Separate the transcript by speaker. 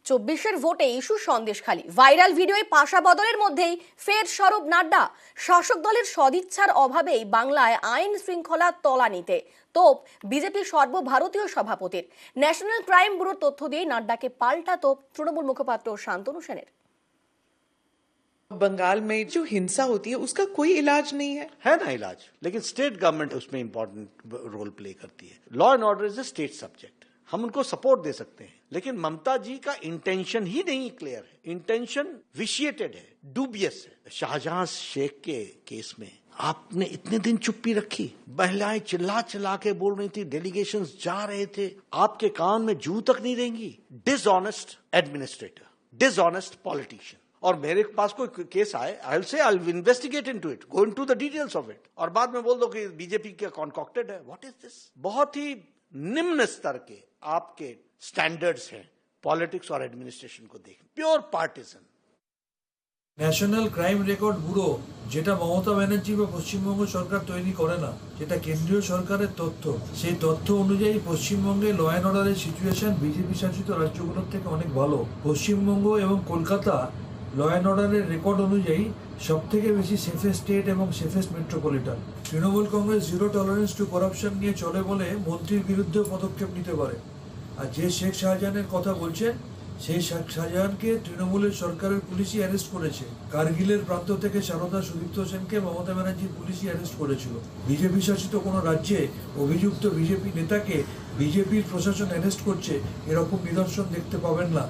Speaker 1: 24-এর ভোটে issue Sandeshkhali, viral ভিডিওয় পাশা বদলের মধ্যেই ফের সরব নাড্ডা। শাসক দলের সদিচ্ছার অভাবেই বাংলায় আইন শৃঙ্খলা তলানিতে। তোপ বিজেপির সর্বভারতীয় সভাপতির। ন্যাশনাল ক্রাইম ব্যুরোর তথ্য দিয়ে নাড্ডাকে পাল্টা তোপ তৃণমূল মুখপাত্র শান্তনু সেনের।
Speaker 2: बंगाल में जो हिंसा होती है उसका कोई इलाज नहीं है
Speaker 3: ना इलाज, लेकिन स्टेट गवर्नमेंट उसमें इंपॉर्टेंट रोल प्ले करती है। Law and order is a state subject, हम उनको सपोर्ट दे सकते हैं, लेकिन ममता जी का इंटेंशन ही नहीं क्लियर है, इंटेंशन विशिएटेड है, डूबियस है। शाहजहां शेख के केस में आपने इतने दिन चुप्पी रखी, महिलाएं चिल्ला चिल्ला के बोल रही थी, डेलीगेशंस जा रहे थे, आपके कान में जू तक नहीं रहेंगी। Dishonest administrator, dishonest politician. और मेरे पास कोई केस आए, I will say I will investigate into it, go into the details of it, और बाद में बोल दो कि बीजेपी का कॉन्कॉक्टेड है। What is this? बहुत ही निम्न स्तर के आपके स्टैंडर्ड्स हैं पॉलिटिक्स और एडमिनिस्ट्रेशन को देख, pure partition.
Speaker 4: National crime record bureau, যেটা মমতা ব্যানার্জি বা পশ্চিমবঙ্গ সরকার তৈরি করে না, যেটা কেন্দ্রীয় সরকারের তথ্য, সেই তথ্য অনুযায়ী পশ্চিমবঙ্গে ল অ্যান্ড অর্ডারের সিচুয়েশন বিজেপি শাসিত রাজ্যগুলোর থেকে অনেক ভালো। পশ্চিমবঙ্গ এবং কলকাতা ল অ্যান্ড অর্ডারের রেকর্ড অনুযায়ী সব থেকে বেশি সেফেস্ট স্টেট এবং safest metropolitan. Trinamool Congress zero tolerance two corruption নিয়ে চলে বলে মন্ত্রীর বিরুদ্ধেও পদক্ষেপ নিতে পারে। আর যে শেখ শাহজাহানের কথা বলছেন, সেই শেখ শাহজাহানকে তৃণমূলের সরকারের পুলিশই অ্যারেস্ট করেছে। কার্গিলের প্রান্ত থেকে সারদা সুদীপ্ত সেনকে মমতা ব্যানার্জির পুলিশই অ্যারেস্ট করেছিল। বিজেপি শাসিত কোনো রাজ্যে অভিযুক্ত বিজেপি নেতাকে বিজেপির প্রশাসন অ্যারেস্ট করছে, এরকম নিদর্শন দেখতে পাবেন না।